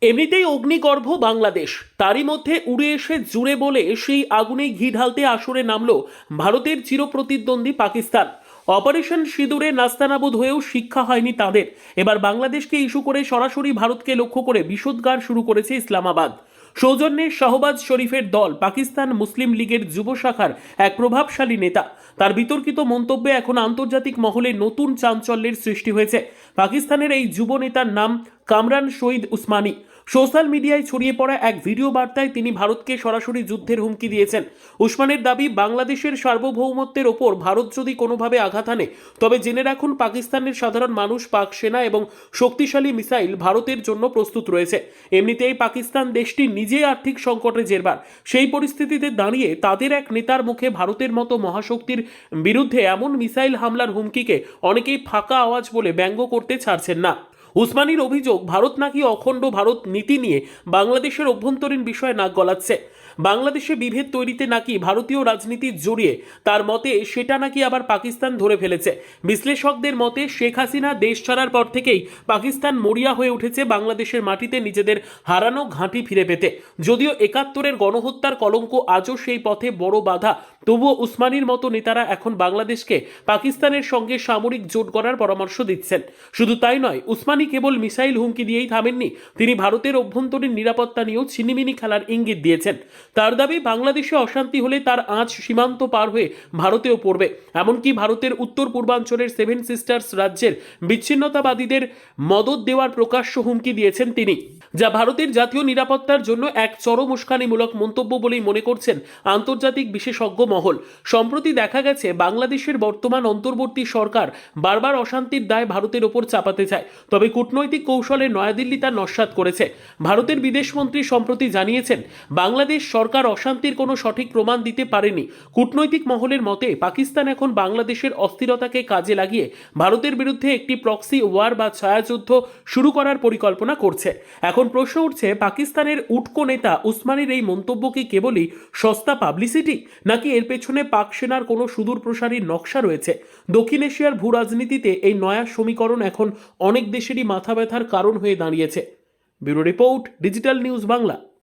এমনিতেই অগ্নিগর্ভ বাংলাদেশ, তারই মধ্যে উড়ে এসে জুড়ে বলে সেই আগুনে ঘি ঢালতে আসরে নামল ভারতের চিরপ্রতিদ্বন্দ্বী পাকিস্তান। অপারেশন সিঁদুরে নাস্তানাবুদ হয়েও শিক্ষা হয়নি তাদের। এবার বাংলাদেশকে ইস্যু করে সরাসরি ভারতকে লক্ষ্য করে বিষোদ্গার শুরু করেছে ইসলামাবাদ। সৌজন্যে শাহবাজ শরীফের দল পাকিস্তান মুসলিম লীগের যুব শাখার এক প্রভাবশালী নেতা, তার বিতর্কিত মন্তব্যে এখন আন্তর্জাতিক মহলে নতুন চাঞ্চল্যের সৃষ্টি হয়েছে। পাকিস্তানের এই যুব নেতার নাম কামরান শহীদ উসমানী। সোশ্যাল মিডিয়ায় ছড়িয়ে পড়া এক ভিডিও বার্তায় তিনি ভারতকে সরাসরি যুদ্ধের হুমকি দিয়েছেন। উসমানের দাবি, বাংলাদেশের সার্বভৌমত্বের ওপর ভারত যদি কোনোভাবে আঘাত আনে তবে জেনে রাখুন পাকিস্তানের সাধারণ মানুষ, পাক সেনা এবং শক্তিশালী মিসাইল ভারতের জন্য প্রস্তুত রয়েছে। এমনিতেই পাকিস্তান দেশটি নিজে আর্থিক সংকটে জেরবার। সেই পরিস্থিতিতে দাঁড়িয়ে তাদের এক নেতার মুখে ভারতের মতো মহাশক্তির বিরুদ্ধে এমন মিসাইল হামলার হুমকিকে অনেকেই ফাঁকা আওয়াজ বলে ব্যঙ্গ করতে ছাড়ছেন না। উসমানীর অভিযোগ, ভারত নাকি অখণ্ড ভারত নীতি নিয়ে বাংলাদেশের অভ্যন্তরীণ বিষয়ে নাক গলাচ্ছে। বাংলাদেশে বিভেদ তৈরিতে নাকি ভারতীয় রাজনীতি জড়িয়ে। তার মতে সেটা নাকি আবার পাকিস্তান ধরে ফেলেছে। বিশ্লেষকদের মতে শেখ হাসিনা দেশ ছাড়ার পর থেকেই পাকিস্তান মরিয়া হয়ে উঠেছে বাংলাদেশের মাটিতে নিজেদের হারানো ঘাঁটি ফিরে পেতে। যদিও ৭১-এর গণহত্যার কলঙ্ক আজও সেই পথে বড় বাধা, তবুও উসমানীর মতো নেতারা এখন বাংলাদেশকে পাকিস্তানের সঙ্গে সামরিক জোট করার পরামর্শ দিচ্ছেন। শুধু তাই নয়, উসমানী কেবল মিসাইল হুমকি দিয়েই থামেননি, তিনি ভারতের অভ্যন্তরীণ নিরাপত্তা নিয়েও ছিনিমিনি খেলার ইঙ্গিত দিয়েছেন। তার দাবি, বাংলাদেশে অশান্তি হলে তার আঁচ সীমান্ত পার হয়ে ভারতেও পড়বে। এমনকি ভারতের উত্তর পূর্বাঞ্চলের সেভেন সিস্টার্স রাজ্যের বিচ্ছিন্নতাবাদীদের মদদ দেওয়ার প্রকাশ্য হুমকি দিয়েছেন তিনি, যা ভারতের জাতীয় নিরাপত্তার জন্য এক চরম উস্কানিমূলক মন্তব্য বলেই মনে করছেন আন্তর্জাতিক বিশেষজ্ঞ মহল। সম্প্রতি দেখা গেছে বাংলাদেশের বর্তমান অন্তর্বর্তী সরকার বারবার অশান্তির দায় ভারতের ওপর চাপাতে চায়, তবে কূটনৈতিক কৌশলে নয়াদিল্লি তা নস্যাৎ করেছে। ভারতের বিদেশমন্ত্রী সম্প্রতি জানিয়েছেন, বাংলাদেশ সরকার অশান্তির কোনো সঠিক প্রমাণ দিতে পারেনি। কূটনৈতিক মহলের মতে পাকিস্তান এখন বাংলাদেশের অস্থিরতাকে কাজে লাগিয়ে ভারতের বিরুদ্ধে একটি প্রক্সি ওয়ার বা ছায়াযুদ্ধ শুরু করার পরিকল্পনা করছে। এখন প্রশ্ন উঠছে, পাকিস্তানের উটকো নেতা উসমানীর এই মন্তব্য কি কেবলই সস্তা পাবলিসিটি, নাকি এর পেছনে পাক সেনার কোনো সুদূর প্রসারী নকশা রয়েছে? দক্ষিণ এশিয়ার ভূ রাজনীতিতে এই নয়া সমীকরণ এখন অনেক দেশেরই মাথা ব্যথার কারণ হয়ে দাঁড়িয়েছে। Bureau report, digital news Bangla.